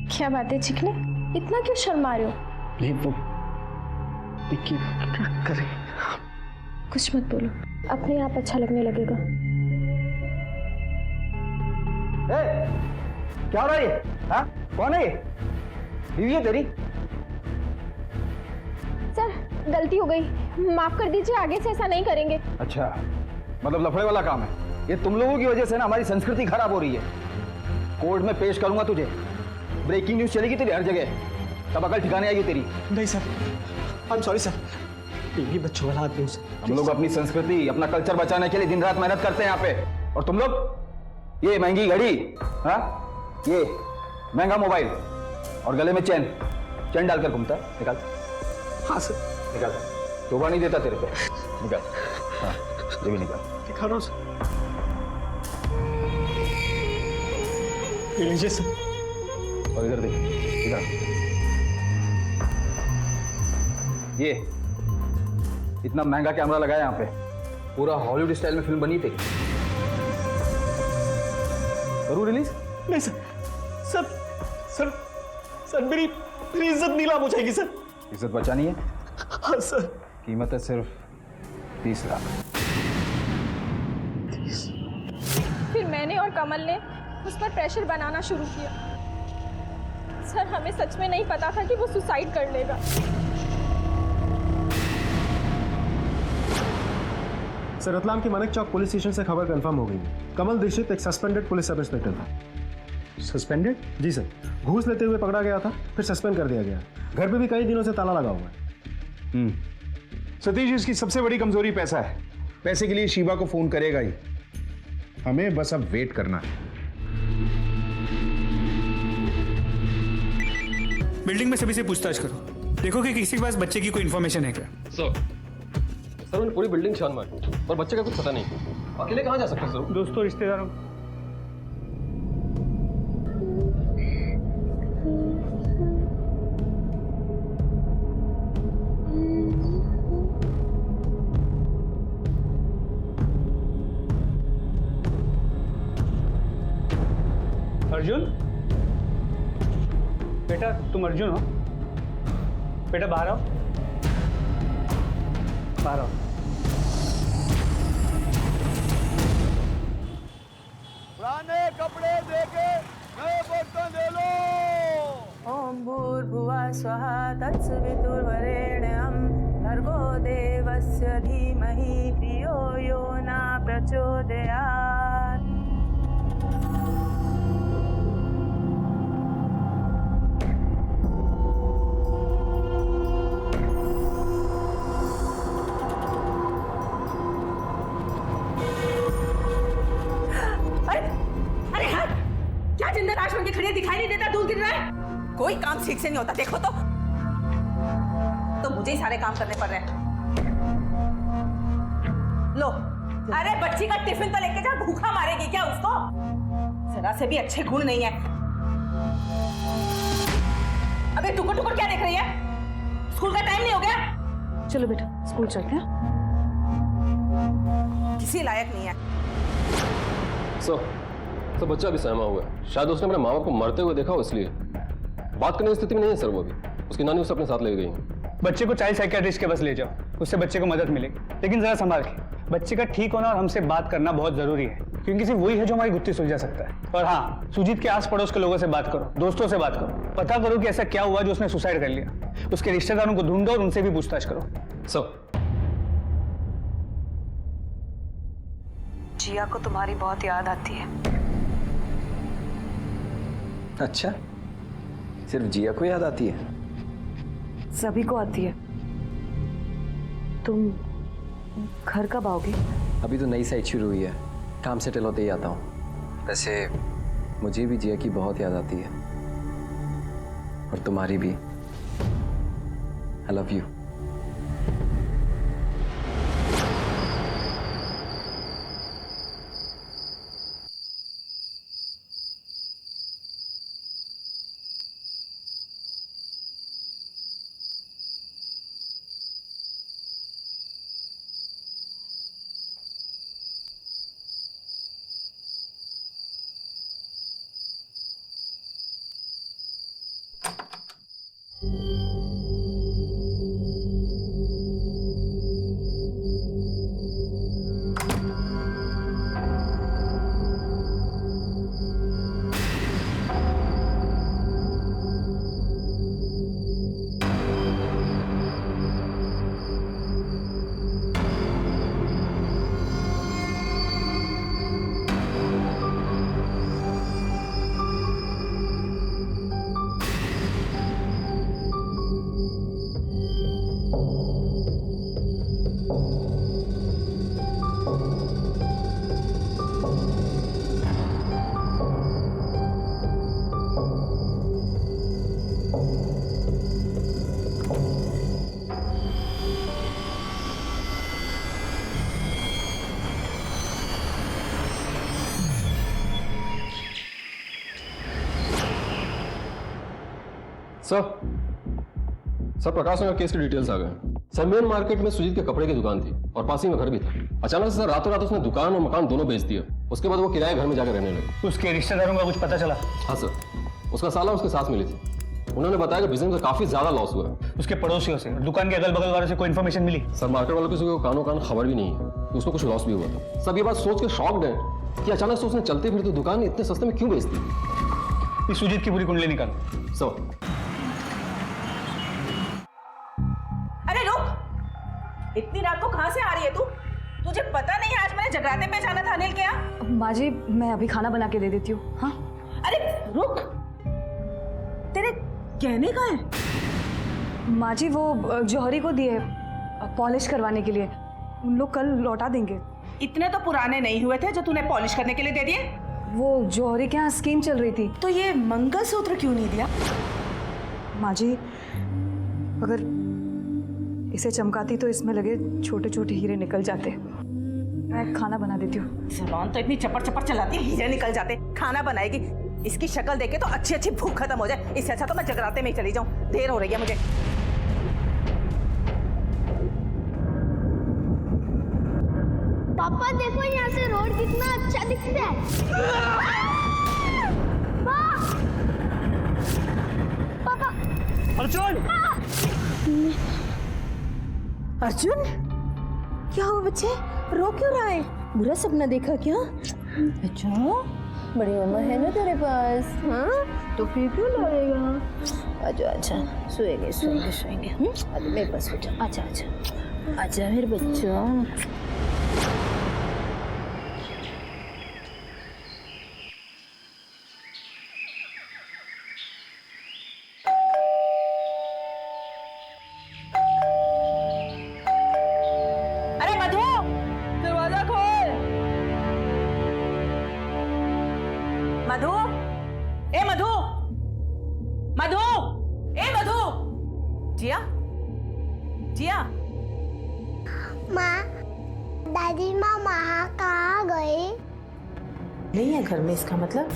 क्या बात है चिकने, इतना क्यों शर्मा रहे हो? नहीं वो विक्की क्या करे? कुछ मत बोलो, अपने आप अच्छा लगने लगेगा। क्या हो रहा है ये? हाँ? कौन है ये? बीवी है तेरी? सर गलती हो गई, माफ कर दीजिए, आगे से ऐसा नहीं करेंगे। अच्छा, मतलब लफड़े वाला काम है ये। तुम लोगों की वजह से ना हमारी संस्कृति खराब हो रही है। कोर्ट में पेश करूंगा तुझे, ब्रेकिंग न्यूज चलेगी तेरी हर जगह, तब अकल ठिकाने आएगी तेरी। नहीं sir, I am sorry sir, बीवी बच्चों वाला आदमी हूँ सर। हम लोग अपनी संस्कृति, अपना कल्चर बचाने के लिए दिन रात मेहनत करते हैं यहाँ पे, और तुम लोग ये महंगी घड़ी, हाँ, ये महंगा मोबाइल और गले में चैन डालकर घूमता है। निकाल। हाँ सर। निकाल, शोभा नहीं देता तेरे पे। निकाल। हाँ, ये भी निकाल। दिखा रहा हूँ सर। ये लीजिए सर। और इधर देख, इधर ये इतना महंगा कैमरा लगाया यहाँ पे, पूरा हॉलीवुड स्टाइल में फिल्म बनी थी। करूँ रिलीज? नहीं सर, सर सर सर मेरी इज्जत नीलाम हो जाएगी सर। इज्जत बचानी है? हाँ सर। कीमत है सिर्फ 30 लाख। फिर मैंने और कमल ने उस पर प्रेशर बनाना शुरू किया। सर हमें सच में नहीं पता था कि वो सुसाइड कर लेगा। सर रतलाम के मानिक चौक पुलिस स्टेशन से खबर कंफर्म हो गई है। कमल दीक्षित एक सस्पेंडेड पुलिस सब इंस्पेक्टर था। सस्पेंडेड? जी सर, घूस लेते हुए पकड़ा गया था, फिर सस्पेंड कर दिया गया। घर पे भी कई दिनों से ताला लगा हुआ है। सतीश, इसकी सबसे बड़ी कमजोरी पैसा है। पैसे के लिए शिवा को फोन करेगा ही। हमें बस अब वेट करना है। बिल्डिंग में सभी से पूछताछ करो, देखो कि किसी के पास बच्चे की कोई इन्फॉर्मेशन है क्या। सर मैंने पूरी बिल्डिंग छान मारी पर बच्चे का कुछ पता नहीं। अकेले कहाँ जा सकते सर? दोस्तों रिश्तेदारों। अर्जुन बेटा, तुम अर्जुन हो? बेटा बाहर आओ, बाहर आओ। पुराने कपड़े देके नए बर्तन दे लो। ओम भूर्भुवः स्वः तत्सवितुर्वरेण्यं भर्गो देवस्य धीमहि धियो यो न प्रचोदयात्। दिखाई नहीं देता, दूध गिर रहा है। कोई काम ठीक से नहीं होता, देखो तो मुझे ही सारे काम करने पड़ रहे हैं। लो, अरे बच्ची का टिफिन तो लेके जा, भूखा मारेगी क्या उसको? जरा से भी अच्छे गुण नहीं है। अबे टुकुर टुकुर क्या देख रही है? स्कूल का टाइम नहीं हो गया? चलो बेटा स्कूल चलते हैं। किसी लायक नहीं है। सर बच्चा भी सहमा हुआ है। शायद उसने अपने माँ बाप को मरते हुए देखा हो, इसलिए बात करने की स्थिति में नहीं है सर। वो भी उसकी नानी उसे अपने साथ ले गई है। बच्चे को चाइल्ड साइकियाट्रिस्ट के पास ले जाओ, उससे बच्चे को मदद मिलेगी, लेकिन जरा संभाल के। बच्चे का ठीक होना और हमसे बात करना बहुत जरूरी है, क्योंकि सिर्फ वही है जो हमारी गुत्थी सुलझा सकता है। और हाँ, सुजीत के आस पड़ोस के लोगों से बात करो, दोस्तों से बात करो, पता करो कि ऐसा क्या हुआ जो उसने सुसाइड कर लिया। उसके रिश्तेदारों को ढूंढो और उनसे भी पूछताछ करो। सर जिया को तुम्हारी बहुत याद आती है। अच्छा, सिर्फ जिया को याद आती है? सभी को आती है। तुम घर कब आओगे? अभी तो नई साइट शुरू हुई है, काम सेटल होते ही आता हूँ। वैसे मुझे भी जिया की बहुत याद आती है, और तुम्हारी भी। I love you. Sir Prakash Nagar case की डिटेल्स आ गए। सर मेन मार्केट में सुजीत के कपड़े की दुकान थी और पास ही में घर भी था। अचानक से सर रातों रात उसने दुकान और मकान दोनों बेच दिया। उसके बाद वो किराए घर में जाकर रहने लगे। उसके रिश्तेदारों का कुछ पता चला? हाँ सर, उसका साला उसके साथ मिली थी। उन्होंने बताया कि बिजनेस में काफी ज्यादा लॉस हुआ है। उसके पड़ोसियों से, दुकान के अगल बगल वालों से कोई इन्फॉर्मेशन मिली? सर मार्केट वालों को कानों कान खबर भी नहीं है कि उसको कुछ लॉस भी हुआ था। सब ये बात सोच के शॉक्ड है कि अचानक से उसने चलते फिरते दुकान इतने सस्ते में क्यों बेच दी। इस सुजीत की पूरी कुंडली निकालो। सर अरे रुक, इतनी रात को कहाँ से आ रही है तू? तुझे पता नहीं आज मैंने जगराते पे जाना था अनिल के यहाँ? माँ जी मैं अभी खाना बना के दे देती हूँ। हाँ अरे रुक, तेरे गहने कहाँ हैं? माँ जी वो जौहरी को दिए पॉलिश करवाने के लिए, उन लोग कल लौटा देंगे। इतने तो पुराने नहीं हुए थे जो तूने पॉलिश करने के लिए दे दिए। वो जौहरी के यहाँ स्कीम चल रही थी। तो ये मंगलसूत्र क्यों नहीं दिया? माँ जी अगर इसे चमकाती तो इसमें लगे छोटे छोटे हीरे निकल जाते। मैं खाना बना देती हूँ। जुबान तो इतनी चपड़ चपड़ चलाती है, हीरे निकल जाते। खाना बनाएगी? इसकी शक्ल देखे तो अच्छी अच्छी भूख खत्म हो जाए। इससे अच्छा तो मैं जगराते में ही चली जाऊं, देर हो रही है मुझे। पापा देखो यहाँ से रोड कितना अच्छा दिखता है। पापा अर्जुन! अर्जुन क्या हुआ बच्चे, रो क्यों रहा है? बुरा सपना देखा क्या? अच्छा बड़ी मम्मा है ना तेरे पास? हाँ तो फिर क्यों लड़ेगा? अच्छा अच्छा सोएंगे सोएंगे सोएंगे। अभी मेरे पास हो जा। अच्छा अच्छा अच्छा मेरे बच्चों। अरे मधु, दरवाजा खोल। मधु, ए मधु, मधु, ए मधु। जिया, जिया। माँ, दादी माँ वहाँ कहाँ गई? नहीं है घर में, इसका मतलब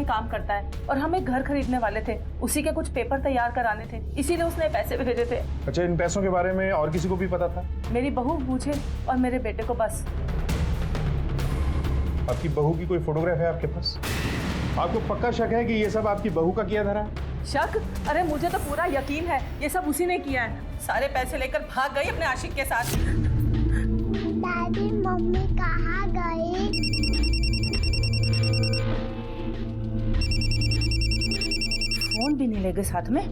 काम करता है और हम एक घर खरीदने वाले थे। उसी के कुछ पेपर तैयार कराने थे, इसीलिए उसने पैसे भेजे थे। अच्छा इन पैसों के बारे में और किसी को भी पता था? मेरी बहू, मुझे और मेरे बेटे को बस। आपकी बहू की कोई फोटोग्राफ है आपके पास? आपको पक्का शक है कि ये सब आपकी बहू का किया धरा है? शक? अरे मुझे तो पूरा यकीन है ये सब उसी ने किया है। सारे पैसे लेकर भाग गई अपने आशिक के साथ। दादी मम्मी कहाँ गई? फोन भी नहीं ले गए साथ में।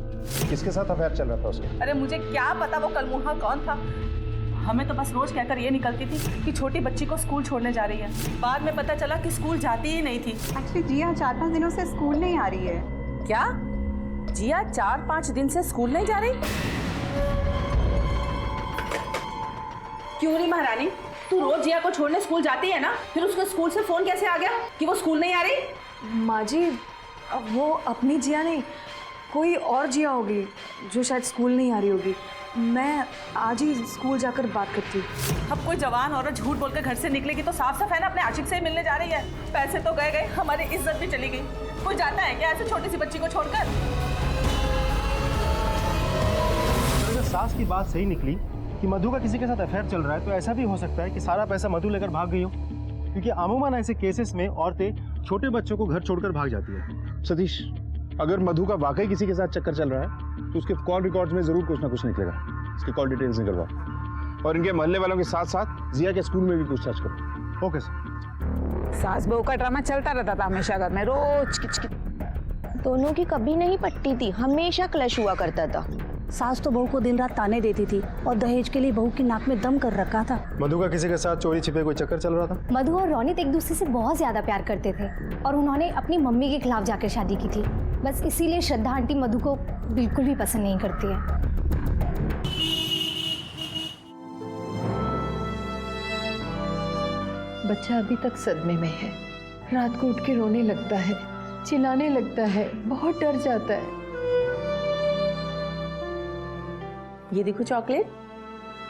किसके साथ अफेयर चल रहा था उसका? अरे मुझे क्या पता वो कलमुहा कौन था। हमें तो बस रोज कहकर ये निकलती थी कि छोटी बच्ची को स्कूल छोड़ने जा रही है। बाद में पता चला कि स्कूल जाती ही नहीं थी। एक्चुअली जिया 4-5 दिनों से स्कूल नहीं आ रही है। क्या? जिया 4-5 दिन से स्कूल नहीं जा रही? क्यों नहीं महारानी, तू रोज जिया को छोड़ने स्कूल जाती है ना, फिर उसको स्कूल से फोन कैसे आ गया कि वो स्कूल नहीं आ रही? माँ जी वो अपनी जिया नहीं, कोई और जिया होगी जो शायद स्कूल नहीं आ रही होगी। मैं आज ही स्कूल जाकर बात करती हूँ। अब कोई जवान औरत झूठ बोलकर घर से निकलेगी तो साफ साफ है ना अपने आशिक से ही मिलने जा रही है। पैसे तो गए गए, हमारी इज्जत भी चली गई। कोई जाता है क्या ऐसे छोटी सी बच्ची को छोड़कर? अगर सास की बात सही निकली कि मधु का किसी के साथ अफेयर चल रहा है, तो ऐसा भी हो सकता है कि सारा पैसा मधु लेकर भाग गई हो, क्योंकि अमूमन ऐसे केसेस में औरतें छोटे बच्चों को घर छोड़कर भाग जाती है। सतीश अगर मधु का वाकई किसी के साथ चक्कर चल रहा है तो उसके कॉल रिकॉर्ड्स में जरूर कुछ ना कुछ निकलेगा। इसकी कॉल डिटेल्स निकलवाओ और इनके मोहल्ले वालों के साथ साथ जिया के स्कूल में भी पूछताछ करो। Okay sir. सास बहू का ड्रामा चलता रहता था हमेशा घर में, रोज किचकिच। दोनों की कभी नहीं पटती थी, हमेशा क्लश हुआ करता था। सास तो बहू को दिन रात ताने देती थी और दहेज के लिए बहू की नाक में दम कर रखा था। मधु का किसी के साथ चोरी छिपे कोई चक्कर चल रहा था? मधु और रोनित एक दूसरे से बहुत ज्यादा प्यार करते थे और उन्होंने अपनी मम्मी के खिलाफ जाकर शादी की थी। बस इसीलिए श्रद्धा आंटी मधु को बिल्कुल भी पसंद नहीं करती है। बच्चा अभी तक सदमे में है, रात को उठ के रोने लगता है, चिल्लाने लगता है, बहुत डर जाता है। ये देखो चॉकलेट,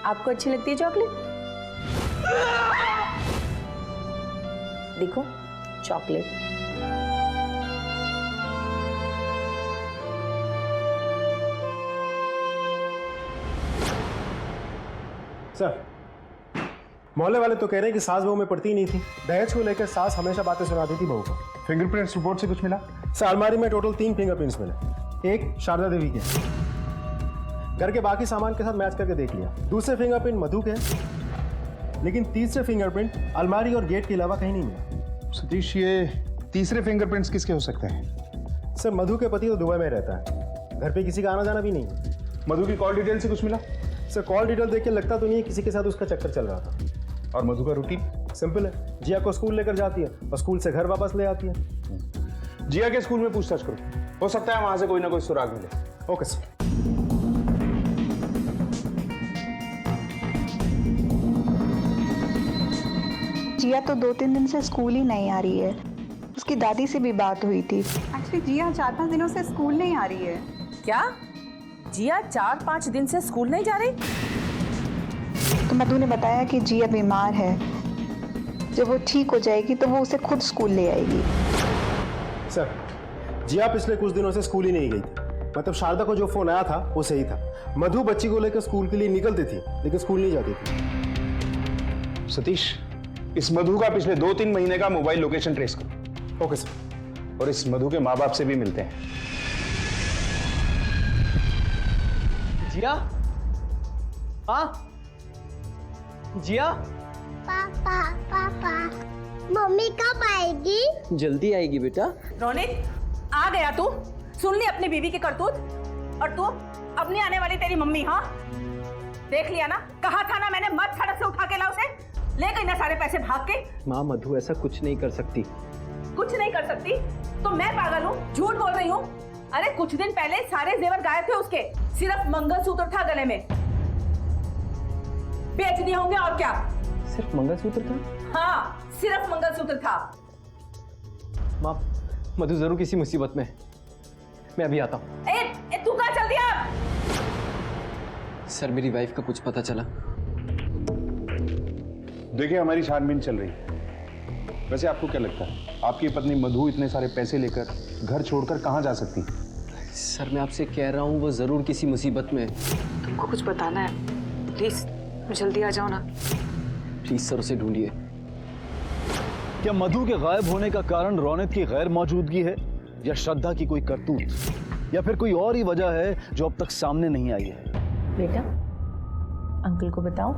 आपको अच्छी लगती है चॉकलेट? देखो चॉकलेट। सर, मोहल्ले वाले तो कह रहे हैं कि सास बहू में पड़ती ही नहीं थी। दहेज को लेकर सास हमेशा बातें सुनाती थी बहू को। फिंगरप्रिंट्स रिपोर्ट से कुछ मिला? सर, अलमारी में टोटल 3 फिंगरप्रिंट्स मिले। एक शारदा देवी के, घर के बाकी सामान के साथ मैच करके देख लिया। दूसरे फिंगरप्रिंट मधु के, लेकिन तीसरे फिंगरप्रिंट अलमारी और गेट के अलावा कहीं नहीं मिला। सतीश, ये तीसरे फिंगरप्रिंट्स किसके हो सकते हैं? सर, मधु के पति तो दुबई में रहता है, घर पे किसी का आना जाना भी नहीं है। मधु की कॉल डिटेल से कुछ मिला? सर, कॉल डिटेल देख के लगता तो नहीं है किसी के साथ उसका चक्कर चल रहा था। और मधु का रूटीन सिंपल है, जिया को स्कूल लेकर जाती है और स्कूल से घर वापस ले आती है। जिया के स्कूल में पूछताछ करो, हो सकता है वहां से कोई ना कोई सुराग मिले। Okay sir. जिया तो 2-3 दिन से स्कूल ही नहीं आ रही है। उसकी दादी से भी बात हुई थी। एक्चुअली जिया 4-5 दिनों से स्कूल नहीं आ रही है। क्या जिया 4-5 दिन से स्कूल नहीं जा रही? तो मधु ने बताया कि जिया बीमार है, जब वो ठीक हो जाएगी तो वो उसे खुद स्कूल ले आएगी। सर, जिया पिछले कुछ दिनों से स्कूल ही नहीं गई थी। मतलब शारदा को जो फोन आया था वो सही था। मधु बच्ची को लेकर स्कूल के लिए निकलती थी लेकिन स्कूल नहीं जाती थी। सतीश, इस मधु का पिछले 2-3 महीने का मोबाइल लोकेशन ट्रेस करो। Okay sir. और इस मधु के माँ बाप से भी मिलते हैं। जिया? हाँ जिया? पापा पापा, मम्मी कब आएगी? जल्दी आएगी बेटा। रोनित, आ गया तू? सुन ली अपनी बीवी की करतूत? और तू अब नहीं आने वाली तेरी मम्मी? हाँ, देख लिया ना, कहा था ना मैंने, मत सड़क से उठा के ला उसे। ले गई ना सारे पैसे भाग के। माँ, मधु ऐसा कुछ नहीं कर सकती। कुछ नहीं कर सकती तो मैं पागल हूँ? झूठ बोल रही हूँ? अरे कुछ दिन पहले सारे जेवर गायब थे उसके, सिर्फ मंगलसूत्र था गले में। बेच दिए होंगे और क्या? सिर्फ मंगलसूत्र था? हाँ, सिर्फ मंगलसूत्र था। माँ, मधु जरूर किसी मुसीबत में। मैं अभी आता हूँ। तू कहाँ चल दिया? सर, मेरी वाइफ का कुछ पता चला? देखिए, हमारी छानबीन चल रही है। वैसे आपको क्या लगता है, आपकी पत्नी मधु इतने सारे पैसे लेकर घर छोड़कर कहाँ जा सकती है? सर, मैं आपसे कह रहा हूँ वो जरूर किसी मुसीबत में। तुमको कुछ बताना है, प्लीज जल्दी आ जाओ ना। प्लीज सर, उसे ढूंढिए। क्या मधु के गायब होने का कारण रोनित की गैर मौजूदगी है, या श्रद्धा की कोई करतूत, या फिर कोई और ही वजह है जो अब तक सामने नहीं आई है? बेटा, अंकल को बताओ।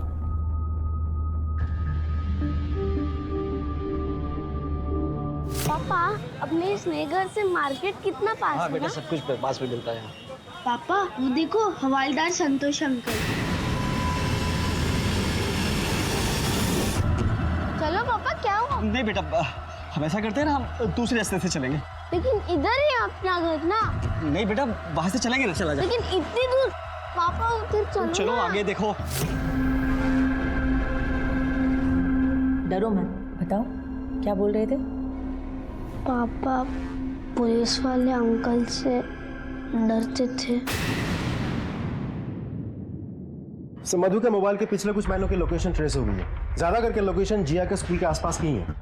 पापा, अपने स्नेह घर से मार्केट कितना पास है? हाँ बेटा, सब कुछ पास में मिलता है। पापा, वो देखो हवालदार संतोष अंकल। चलो पापा, क्या हुआ? नहीं बेटा, हम ऐसा करते हैं ना, हम दूसरे रास्ते से चलेंगे। लेकिन इधर ही अपना घर ना। नहीं बेटा, वहां से चलेंगे ना। चला जा। लेकिन इतनी दूर पापा, उधर चलो। चलो आगे देखो। डरो मत, बताओ क्या बोल रहे थे? पापा पुलिस वाले अंकल से डरते थे। सर, मधु के मोबाइल के पिछले कुछ महीनों की लोकेशन ट्रेस हो गई है। ज्यादा करके लोकेशन जिया के स्कूल के आसपास की है।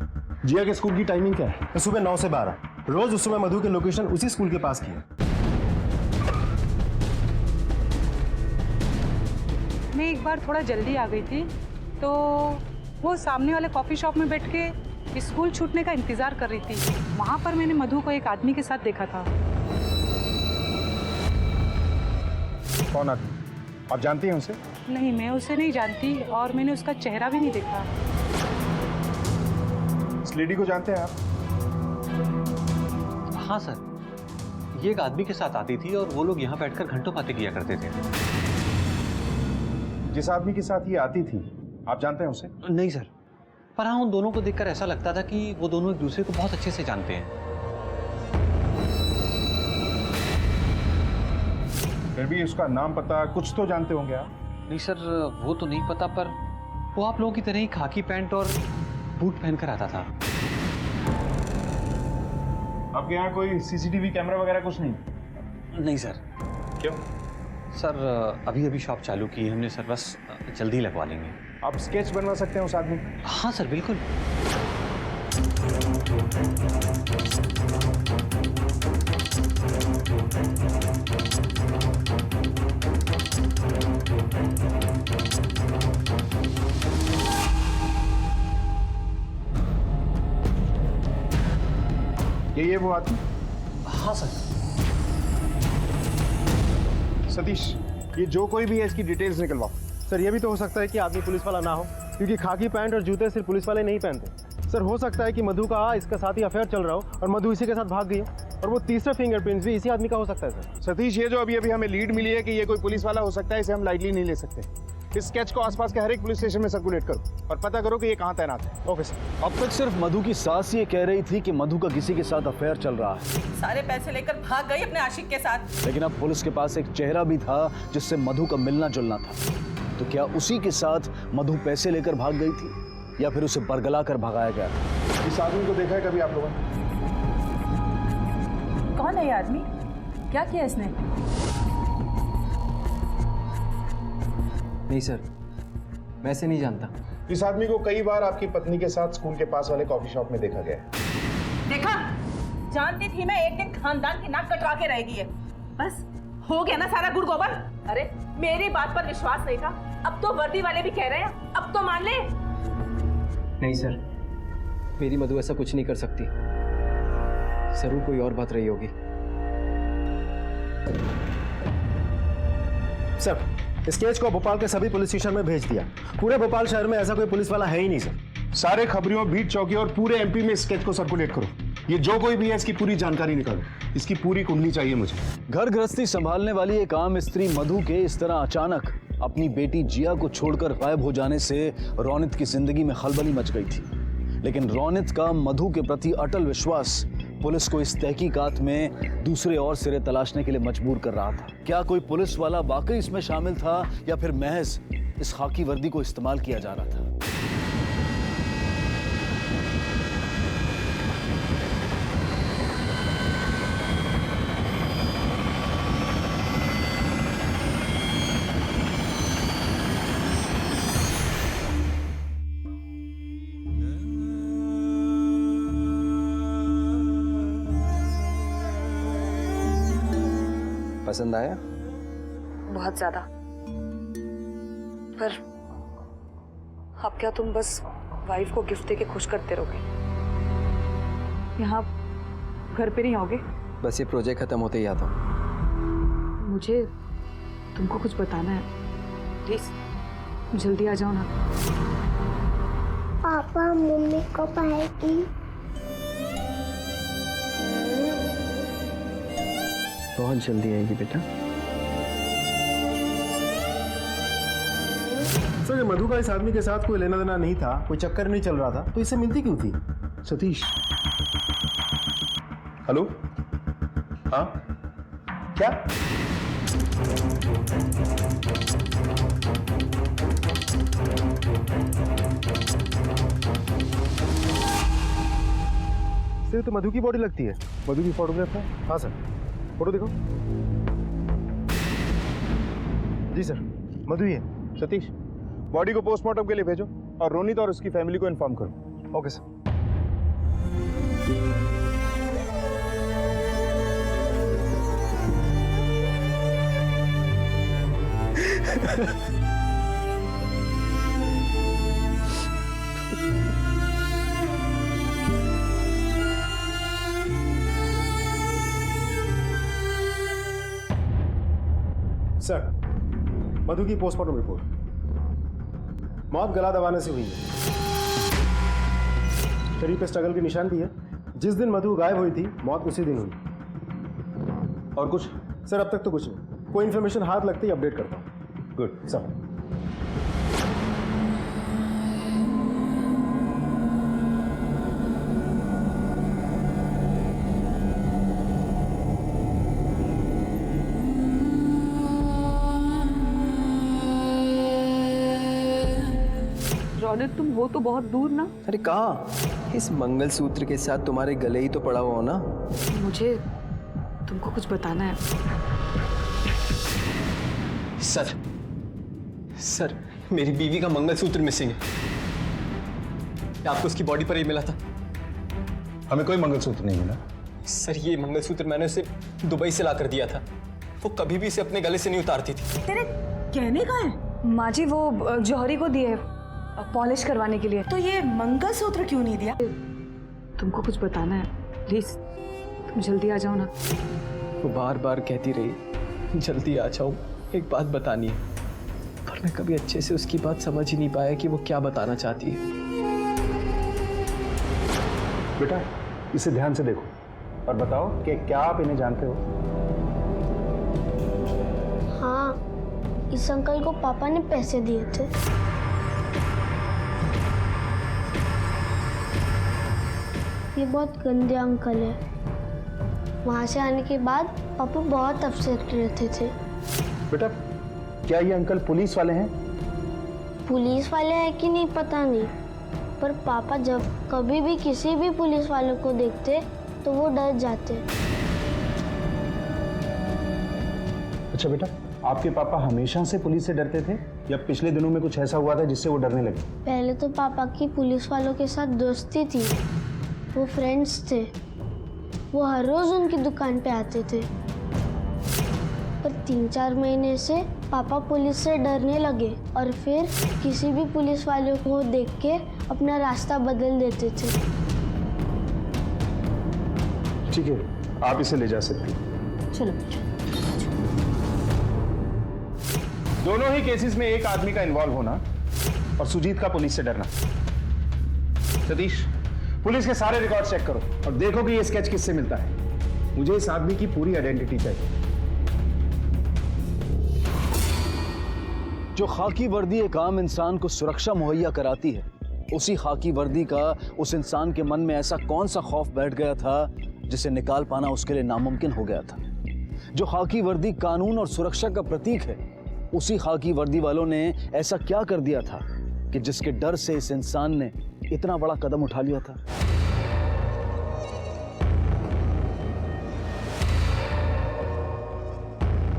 जिया के स्कूल की टाइमिंग क्या है? सुबह 9 से 12। रोज उस समय मधु के लोकेशन उसी स्कूल के पास की है। मैं एक बार थोड़ा जल्दी आ गई थी तो वो सामने वाले कॉफी शॉप में बैठ के स्कूल छूटने का इंतजार कर रही थी। वहाँ पर मैंने मधु को एक आदमी के साथ देखा था। कौन आदमी? आप जानती हैं उसे? नहीं, मैं उसे नहीं जानती और मैंने उसका चेहरा भी नहीं देखा। इस लेडी को जानते हैं आप? हाँ सर, ये एक आदमी के साथ आती थी और वो लोग यहाँ बैठकर घंटों बातें किया करते थे। जिस आदमी के साथ ये आती थी, आप जानते हैं उसे? नहीं सर, पर हाँ, उन दोनों को देखकर ऐसा लगता था कि वो दोनों एक दूसरे को बहुत अच्छे से जानते हैं। फिर भी उसका नाम पता कुछ तो जानते होंगे आप? नहीं सर, वो तो नहीं पता, पर वो आप लोगों की तरह ही खाकी पैंट और बूट पहनकर आता था। आपके यहाँ कोई सीसीटीवी कैमरा वगैरह कुछ नहीं? नहीं सर। क्यों? सर अभी अभी शॉप चालू की है हमने सर, बस जल्दी लगवा लेंगे। आप स्केच बनवा सकते हैं उस आदमी? हाँ सर, बिल्कुल। ये वो आदमी? हाँ सर। सतीश, ये जो कोई भी है इसकी डिटेल्स निकलवाओ। सर ये भी तो हो सकता है कि आदमी पुलिस वाला ना हो, क्योंकि खाकी पैंट और जूते सिर्फ पुलिस वाले नहीं पहनते। सर हो सकता है कि मधु का इसका साथ ही अफेयर चल रहा हो और मधु इसी के साथ भाग गई हो, और वो तीसरा फिंगरप्रिंट भी इसी आदमी का हो सकता है। सर सतीश, ये जो अभी अभी हमें लीड मिली है कि ये कोई पुलिस वाला हो सकता है, इसे हम लाइटली नहीं ले सकते। इस स्केच को आसपास के हर एक पुलिस स्टेशन में सर्कुलेट करो और पता करो कि ये कहाँ तैनात है। Okay sir. अब तक सिर्फ मधु की सास ये कह रही थी कि मधु का किसी के साथ अफेयर चल रहा है, सारे पैसे लेकर भाग गई अपने आशिक के साथ। लेकिन अब पुलिस के पास एक चेहरा भी था जिससे मधु का मिलना जुलना था। तो क्या उसी के साथ मधु पैसे लेकर भाग गई थी या फिर उसे बरगला कर भगाया गया? इस आदमी को देखा है कभी आप लोगों ने? कौन है ये आदमी? क्या किया इसने? नहीं सर, मैं इसे नहीं जानता। इस आदमी को कई बार आपकी पत्नी के साथ स्कूल के पास वाले कॉफी शॉप में देखा गया है। देखा, जानती थी मैं एक दिन खानदान की नाक कटवा के रहेगी ये। बस हो गया ना सारा गुड़ गोबर। अरे मेरी बात पर विश्वास नहीं था, अब तो वर्दी वाले भी कह रहे हैं, अब तो मान ले। नहीं सर, मेरी मधु ऐसा कुछ नहीं कर सकती। जरूर कोई और बात रही होगी। सर स्केच को भोपाल के सभी पुलिस स्टेशन में भेज दिया। पूरे भोपाल शहर में ऐसा कोई पुलिस वाला है ही नहीं सर। सारे खबरियों, बीट चौकी और पूरे एमपी में स्केच को सर्कुलेट करो। ये जो कोई भी है इसकी पूरी जानकारी निकालो। इसकी पूरी कुंडली चाहिए मुझे। घर गृहस्थी संभालने वाली एक आम स्त्री मधु के इस तरह अचानक अपनी बेटी जिया को छोड़कर गायब हो जाने से रौनित की जिंदगी में खलबली मच गई थी। लेकिन रौनित का मधु के प्रति अटल विश्वास पुलिस को इस तहकीकात में दूसरे और सिरे तलाशने के लिए मजबूर कर रहा था। क्या कोई पुलिस वाला वाकई इसमें शामिल था या फिर महज इस खाकी वर्दी को इस्तेमाल किया जा रहा था? पसंद आया? बहुत ज्यादा। पर अब क्या तुम बस वाइफ को गिफ्ट देके खुश करते रहोगे? यहाँ घर पे नहीं आओगे? बस ये प्रोजेक्ट खत्म होते ही आता हूँ। मुझे तुमको कुछ बताना है, प्लीज जल्दी आ जाओ ना। पापा मम्मी कब आएगी? बहुत जल्दी आएगी बेटा। सर ये मधु का इस आदमी के साथ कोई लेना देना नहीं था, कोई चक्कर नहीं चल रहा था, तो इससे मिलती क्यों थी? सतीश, हेलो? हाँ क्या? सिर्फ तो मधु की बॉडी लगती है। मधु की फोटोग्राफ है? हाँ सर, फोटो देखो। जी सर, मधु ही है। सतीश, बॉडी को पोस्टमार्टम के लिए भेजो और रोनित और उसकी फैमिली को इन्फॉर्म करो। Okay sir. सर मधु की पोस्टमार्टम रिपोर्ट। मौत गला दबाने से हुई है। शरीर पे स्ट्रगल के निशान भी है। जिस दिन मधु गायब हुई थी मौत उसी दिन हुई। और कुछ? सर अब तक तो कुछ नहीं, कोई इन्फॉर्मेशन हाथ लगते ही अपडेट करता हूँ। Good sir. रौनक तुम हो तो बहुत दूर ना। अरे कहाँ? इस मंगलसूत्र के साथ तुम्हारे गले ही तो पड़ा हुआ हो ना। मुझे तुमको कुछ बताना है। सर मेरी बीवी का मंगलसूत्र मिसिंग है। आपको उसकी बॉडी पर ही मिला था। हमें कोई मंगलसूत्र नहीं मिला। सर ये मंगलसूत्र मैंने उसे दुबई से ला कर दिया था। वो कभी भी इसे अपने गले से नहीं उतारती थी। तेरे कहने का है? माँ जी वो जौहरी को दिए पॉलिश करवाने के लिए। तो ये मंगलसूत्र क्यों नहीं दिया? तुमको कुछ बताना है, प्लीज तुम जल्दी आ जाओ ना। वो बार बार कहती रही जल्दी आ जाओ, एक बात बतानी है, पर मैं कभी अच्छे से उसकी बात समझ ही नहीं पाया कि वो क्या बताना चाहती है। बेटा इसे ध्यान से देखो और बताओ कि क्या आप इन्हें जानते हो? हाँ, इस अंकल को पापा ने पैसे दिए थे। ये बहुत गंदे अंकल है। वहाँ से आने के बाद पापा बहुत अपसेट रहते थे। बेटा क्या ये अंकल पुलिस वाले हैं? पुलिस वाले हैं कि नहीं पता नहीं, पर पापा जब कभी भी किसी भी पुलिस वाले को देखते तो वो डर जाते। अच्छा बेटा, आपके पापा हमेशा से पुलिस से डरते थे या पिछले दिनों में कुछ ऐसा हुआ था जिससे वो डरने लगे? पहले तो पापा की पुलिस वालों के साथ दोस्ती थी, वो फ्रेंड्स थे, वो हर रोज उनकी दुकान पे आते थे। पर 3-4 महीने से पापा पुलिस से डरने लगे और फिर किसी भी पुलिस वाले को देख के अपना रास्ता बदल देते थे। ठीक है, आप इसे ले जा सकती हैं। चलो दोनों ही केसेस में एक आदमी का इन्वॉल्व होना और सुजीत का पुलिस से डरना। सतीश, पुलिस के सारे रिकॉर्ड चेक करो और देखो कि ये स्केच किससे मिलता है। मुझे इस आदमी की पूरी आइडेंटिटी चाहिए। जो खाकी वर्दी एक आम इंसान को सुरक्षा मुहैया कराती है, उसी खाकी वर्दी का उस इंसान के मन में ऐसा कौन सा खौफ बैठ गया था जिसे निकाल पाना उसके लिए नामुमकिन हो गया था। जो खाकी वर्दी कानून और सुरक्षा का प्रतीक है, उसी खाकी वर्दी वालों ने ऐसा क्या कर दिया था कि जिसके डर से इस इंसान ने इतना बड़ा कदम उठा लिया था।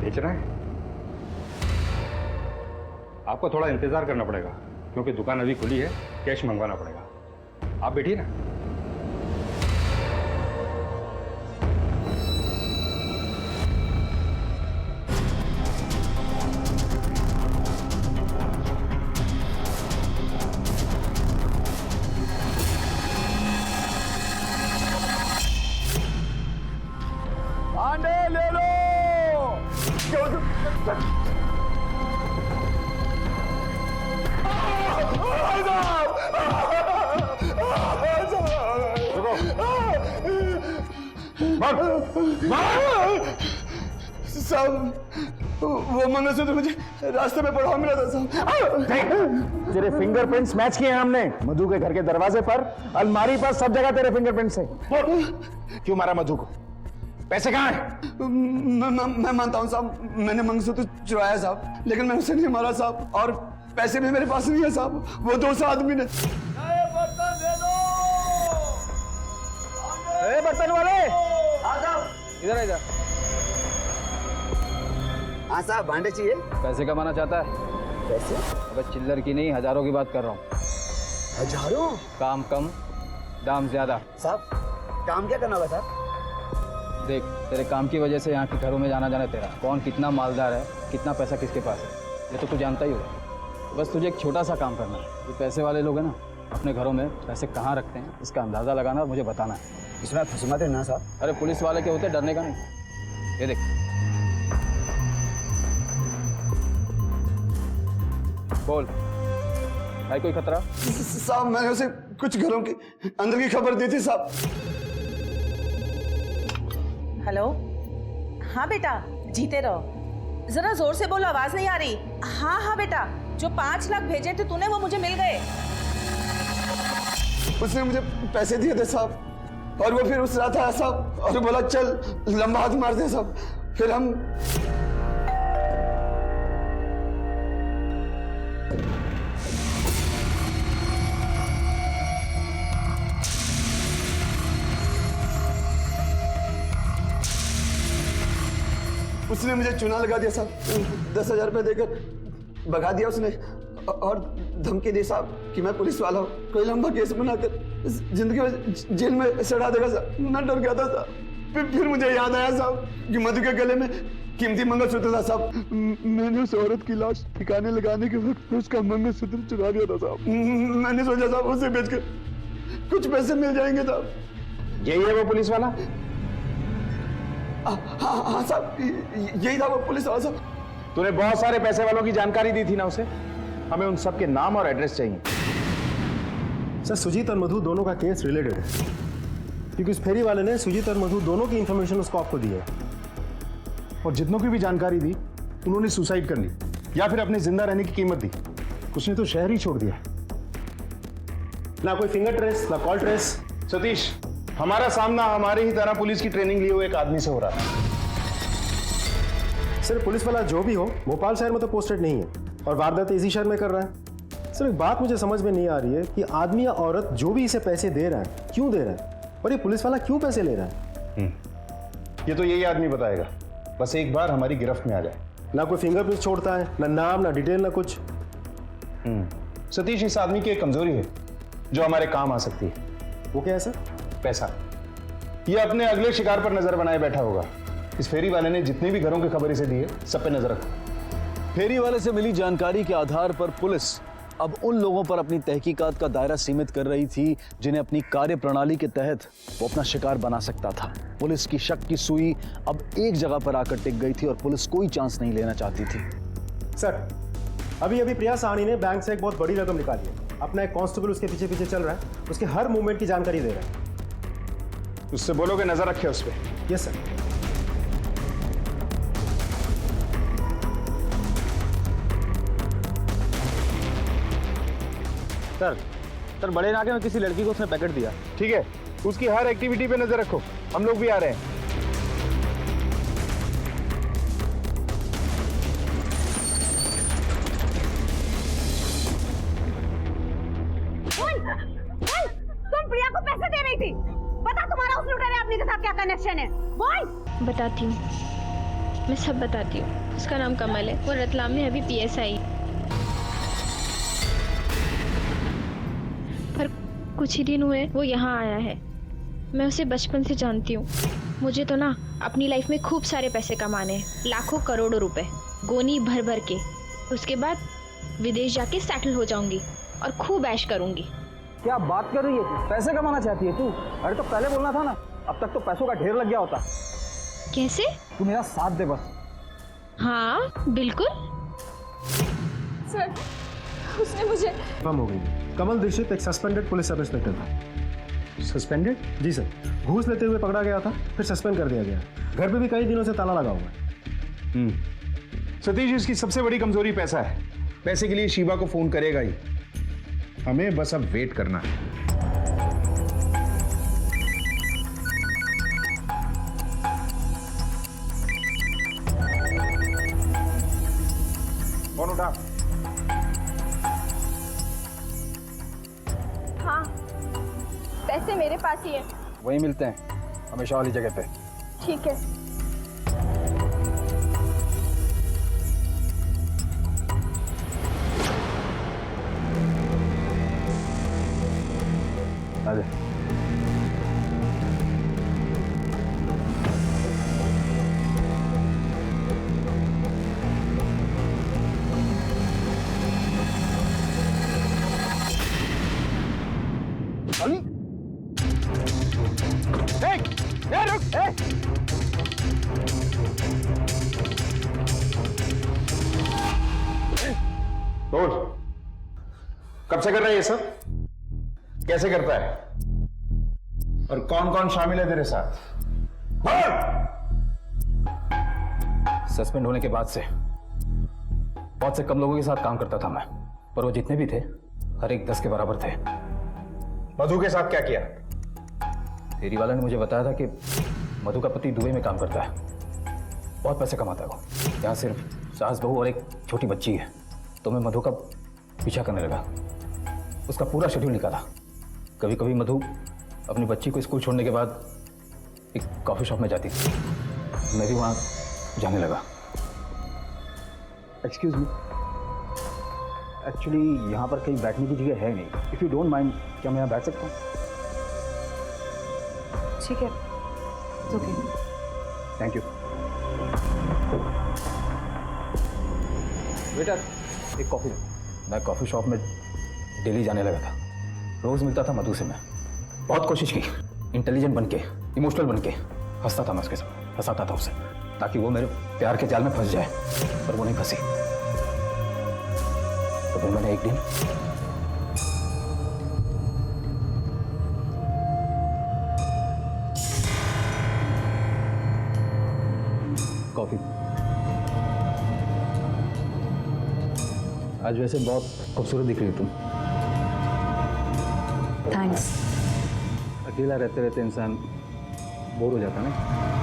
बेच रहा है? आपको थोड़ा इंतजार करना पड़ेगा क्योंकि दुकान अभी खुली है, कैश मंगवाना पड़ेगा। आप बैठिए ना। आंडे ले लो। साहब, वो मंगलसूत्र मुझे रास्ते में पड़ा मिला था साहब। तेरे फिंगरप्रिंट्स मैच किए हैं हमने। मधु के घर के दरवाजे पर, अलमारी पर, सब जगह तेरे फिंगरप्रिंट्स हैं। क्यों मारा मधु को? पैसे कहाँ हैं? मैं मानता हूँ साहब, मैंने मंगलसूत्र चुराया साहब, लेकिन मैंने उसे नहीं मारा साहब, और पैसे भी मेरे पास नहीं है साहब। वो दूसरा आदमी ने। बर्तन वाले इधर इधर। हाँ साहब, भांडे चाहिए। पैसे कमाना चाहता है? पैसे? अबे चिल्लर की नहीं, हजारों की बात कर रहा हूँ। हजारों? काम कम, दाम ज्यादा। साहब काम क्या करना होगा साहब? देख, तेरे काम की वजह से यहाँ के घरों में जाना जाना तेरा, कौन कितना मालदार है, कितना पैसा किसके पास है, ये तो तू जानता ही होगा। बस तुझे एक छोटा सा काम करना है। ये पैसे वाले लोग हैं ना, अपने घरों में पैसे कहाँ रखते हैं इसका अंदाज़ा लगाना और मुझे बताना है। इसमें फंसमाते ना साहब। अरे पुलिस वाले के होते, डरने का नहीं। ये देख, बोल, है कोई खतरा? साहब मैंने उसे कुछ घरों की अंदर की खबर दी थी साहब। हेलो, हाँ बेटा, जीते रहो। जरा जोर से बोलो, आवाज नहीं आ रही। हाँ हाँ बेटा, जो 5 लाख भेजे थे तूने वो मुझे मिल गए। उसने मुझे पैसे दिए थे साहब, और वो फिर उस रात आया साहब और बोला चल लंबा हाथ मार दे साहब। फिर हम उसने मुझे चुना लगा दिया साहब, 10,000 रुपए देकर भगा दिया उसने, और धमकी दी साहब कि मैं पुलिस वाला हूँ, कोई लंबा केस बनाकर जिंदगी में जेल में सड़ा देगा साहब। मैं डर गया था साहब। फिर मुझे याद आया साहब कि मधु के गले में कीमती मंगलसूत्र था साहब। मैंने उस औरत की लाश ठिकाने लगाने के वक्त उसका मंगलसूत्र चुरा दिया था साहब। मैंने सोचा साहब उसे बेचकर कुछ पैसे मिल जाएंगे साहब। यही है वो पुलिस वाला? हाँ साहब, यही था वो पुलिस वाला साहब। तूने बहुत सारे पैसे वालों की जानकारी दी थी ना उसे, हमें उन सब के नाम और एड्रेस चाहिए। सर सुजीत और मधु दोनों का केस रिलेटेड है, क्योंकि उस फेरी वाले ने सुजीत और मधु दोनों की इंफॉर्मेशन उसको आपको दी है, और जितनों की भी जानकारी दी उन्होंने सुसाइड कर ली या फिर अपने जिंदा रहने की कीमत दी। उसने तो शहर ही छोड़ दिया। ना कोई फिंगर ट्रेस, ना कॉल ट्रेस। सतीश, हमारा सामना हमारे ही तरह पुलिस की ट्रेनिंग लिए हुए एक आदमी से हो रहा है। सर पुलिस वाला जो भी हो, भोपाल शहर में तो पोस्टेड नहीं है और वारदात इसी शहर में कर रहा है। सर एक बात मुझे समझ में नहीं आ रही है कि आदमी या औरत जो भी इसे पैसे दे रहा है क्यों दे रहा है, और ये पुलिस वाला क्यों पैसे ले रहा है? ये तो यही आदमी बताएगा, बस एक बार हमारी गिरफ्त में आ जाए। ना कोई फिंगरप्रिंट छोड़ता है, ना नाम, ना डिटेल, ना कुछ। सतीश, इस आदमी की एक कमजोरी है जो हमारे काम आ सकती है। वो क्या है सर? पैसा। ये अपने अगले शिकार पर नजर बनाए बैठा होगा। इस फेरी वाले ने जितने भी घरों की खबर इसे दी है, सब पे नजर रखो। फेरी वाले से मिली जानकारी के आधार पर पुलिस अब उन लोगों पर अपनी तहकीकात का दायरा सीमित कर रही थी जिन्हें अपनी कार्य प्रणाली के तहत वो अपना शिकार बना सकता था। पुलिस की शक की सुई अब एक जगह पर आकर टिक गई थी और पुलिस कोई चांस नहीं लेना चाहती थी। सर अभी प्रिया साहनी ने बैंक से एक बहुत बड़ी रकम निकाली है। अपना एक कांस्टेबल उसके पीछे पीछे चल रहा है, उसके हर मूवमेंट की जानकारी दे रहा है। उससे बोलोगे नजर रखे उस पर। Yes sir. सर बड़े नाके में किसी लड़की को उसने पैकेट दिया। ठीक है, उसकी हर एक्टिविटी पे नजर रखो, हम लोग भी आ रहे हैं। तुम प्रिया को पैसे दे रही थी, बता तुम्हारा उस लुटेरे आदमी के साथ क्या कनेक्शन है? बोल। बताती हूँ, मैं सब बताती हूँ। उसका नाम कमल है, वो रतलाम में अभी PSI, पर कुछ ही दिन हुए वो यहाँ आया है। मैं उसे बचपन से जानती हूँ। मुझे तो ना अपनी लाइफ में खूब सारे पैसे कमाने हैं, लाखों करोड़ों रुपए, गोनी भर भर के। उसके बाद विदेश जाके सेटल हो जाऊंगी और खूब ऐश करूंगी। क्या बात कर रही है तू? पैसे कमाना चाहती है तू? अरे तो पहले बोलना था ना, अब तक तो पैसों का ढेर लग गया होता। कैसे? तू मेरा साथ दे बस। हाँ बिल्कुल। सर उसने मुझे कम हो गई। कमल दीक्षित एक सस्पेंडेड पुलिस सब इंस्पेक्टर था। सस्पेंडेड? जी सर, घूस लेते हुए पकड़ा गया था, फिर सस्पेंड कर दिया गया। घर पे भी कई दिनों से ताला लगा हुआ है। सतीश, इसकी सबसे बड़ी कमजोरी पैसा है। पैसे के लिए शिवा को फोन करेगा ही, हमें बस अब वेट करना है। कौन उठा? हाँ पैसे मेरे पास ही है। वहीं मिलते हैं, हमेशा वाली जगह पे। ठीक है। आजा। अली, रुक, तोड़। कब से कर रहा है ये सब? कैसे करता है? और कौन कौन शामिल है तेरे साथ? सस्पेंड होने के बाद से बहुत से कम लोगों के साथ काम करता था मैं, पर वो जितने भी थे हर एक 10 के बराबर थे। मधु के साथ क्या किया? फेरी वाला ने मुझे बताया था कि मधु का पति दुबई में काम करता है, बहुत पैसे कमाता है वो। यहाँ सिर्फ सास बहू और एक छोटी बच्ची है। तो मैं मधु का पीछा करने लगा, उसका पूरा शेड्यूल निकाला। कभी कभी मधु अपनी बच्ची को स्कूल छोड़ने के बाद एक कॉफी शॉप में जाती थी, मैं भी वहाँ जाने लगा। एक्सक्यूज मी, एक्चुअली यहाँ पर कहीं बैठने की जगह है नहीं। इफ़ यू डोंट माइंड, क्या मैं यहाँ बैठ सकता हूँ? ठीक है, ओके। Thank you. वेटर, एक कॉफ़ी दो। मैं कॉफ़ी शॉप में डेली जाने लगा था, रोज़ मिलता था मधु से। मैं बहुत कोशिश की, इंटेलिजेंट बन के, इमोशनल बन के हंसता था मैं उसके साथ, हंसाता था उसे, ताकि वो मेरे प्यार के जाल में फंस जाए, पर वो नहीं फंसी। तो फिर मैंने एक दिन कॉफी। आज वैसे बहुत खूबसूरत दिख रही हो तुम। थैंक्स। अकेला रहते रहते इंसान बोर हो जाता है ना।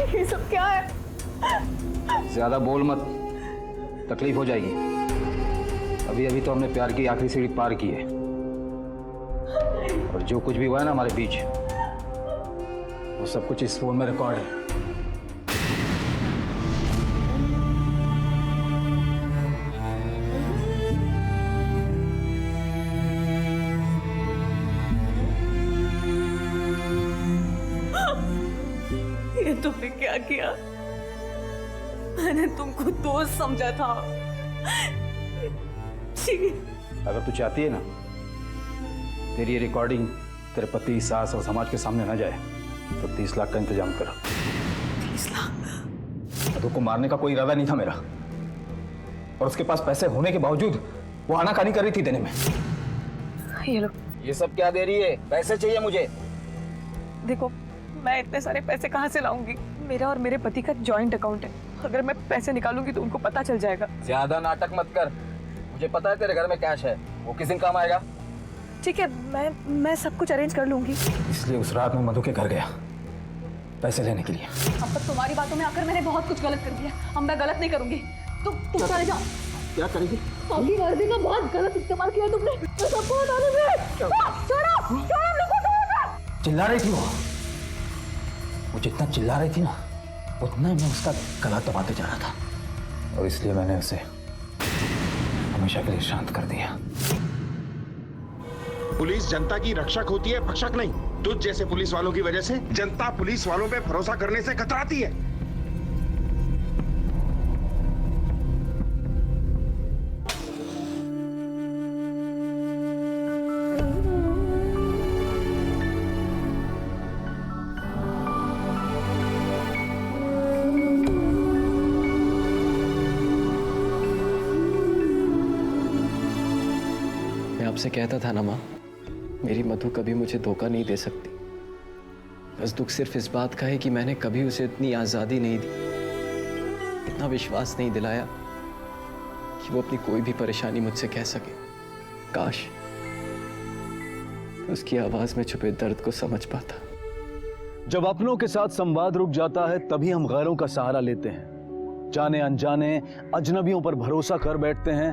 ये सब क्या है? ज्यादा बोल मत, तकलीफ हो जाएगी। अभी अभी तो हमने प्यार की आखिरी सीढ़ी पार की है, और जो कुछ भी हुआ है ना हमारे बीच, वो सब कुछ इस फोन में रिकॉर्ड है। ये तुमने क्या किया? मैंने तुमको दोस्त समझा था। अगर तू चाहती है ना तेरी ये रिकॉर्डिंग तेरे पति, सास और समाज के सामने ना जाए, तो 30 लाख का इंतजाम कर। 30 लाख? मधु को मारने का कोई इरादा नहीं था मेरा, और उसके पास पैसे होने के बावजूद वो आनाकानी कर रही थी देने में। ये लो। ये सब क्या दे रही है? पैसे चाहिए मुझे। देखो, मैं इतने सारे पैसे कहाँ से लाऊंगी? मेरा और मेरे पति का जॉइंट अकाउंट है। अगर मैं पैसे निकालूंगी तो उनको पता चल जाएगा। ज्यादा नाटक मत कर, मुझे पता है तेरे घर में कैश है, वो किस दिन काम आएगा। ठीक है, मैं सब कुछ अरेंज कर लूंगी। इसलिए उस रात में मधु के घर गया पैसे लेने के लिए। अब तक तुम्हारी बातों में आकर मैंने बहुत कुछ गलत कर दिया। अब मैं गलत नहीं करूंगी। तुम चले जाओ। क्या करेगी? आपकी वर्दी का बहुत गलत इस्तेमाल किया तुमने। मैं सबको बता दूंगी। छोड़ो, छोड़ो, लोगों को। चिल्ला रही थी वो जितना चिल्ला रही थी ना, उतना ही मैं उसका गला दबाते जा रहा था, और इसलिए मैंने उसे हमेशा के लिए शांत कर दिया। पुलिस जनता की रक्षक होती है, भक्षक नहीं। तुझ जैसे पुलिस वालों की वजह से जनता पुलिस वालों पे भरोसा करने से कतराती है। आपसे कहता था ना माँ, मेरी मधु कभी मुझे धोखा नहीं दे सकती। बस दुख सिर्फ इस बात का है कि मैंने कभी उसे इतनी आज़ादी नहीं दी, इतना विश्वास नहीं दिलाया कि वो अपनी कोई भी परेशानी मुझसे कह सके। काश उसकी आवाज में छुपे दर्द को समझ पाता। जब अपनों के साथ संवाद रुक जाता है तभी हम गैरों का सहारा लेते हैं, जाने अनजाने अजनबियों पर भरोसा कर बैठते हैं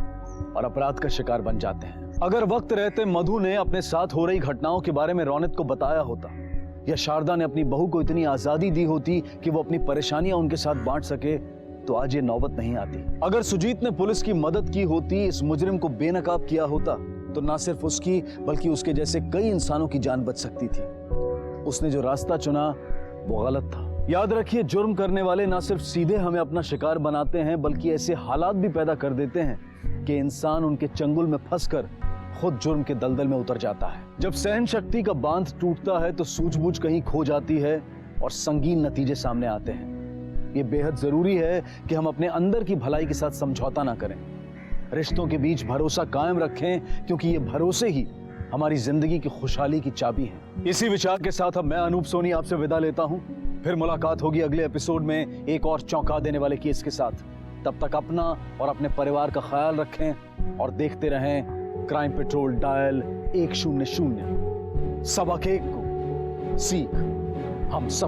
और अपराध का शिकार बन जाते हैं। अगर वक्त रहते मधु ने अपने साथ हो रही घटनाओं के बारे में रौनक को बताया होता, या शारदा ने अपनी बहू को इतनी आजादी दी होती कि वो अपनी परेशानियां उनके साथ बांट सके, तो आज ये नौबत नहीं आती। अगर सुजीत ने पुलिस की मदद की होती, इस मुजरिम को बेनकाब किया होता, तो ना सिर्फ उसकी बल्कि उसके जैसे कई इंसानों की जान बच सकती थी। उसने जो रास्ता चुना वो गलत था। याद रखिए, जुर्म करने वाले ना सिर्फ सीधे हमें अपना शिकार बनाते हैं, बल्कि ऐसे हालात भी पैदा कर देते हैं कि इंसान उनके चंगुल में फंसकर खुद जुर्म के दलदल में उतर जाता है। जब सहन शक्ति का बांध टूटता है तो सूझबूझ कहीं खो जाती है और संगीन नतीजे सामने आते हैं। ये बेहद जरूरी है कि हम अपने अंदर की भलाई के साथ समझौता ना करें, रिश्तों के बीच भरोसा कायम रखें, क्योंकि ये भरोसे ही हमारी जिंदगी की खुशहाली की चाबी है। इसी विचार के साथ अब मैं अनूप सोनी आपसे विदा लेता हूं। फिर मुलाकात होगी अगले एपिसोड में एक और चौंका देने वाले केस के साथ। तब तक अपना और अपने परिवार का ख्याल रखें और देखते रहें क्राइम पेट्रोल डायल 100। सबक एक को सीख हम सब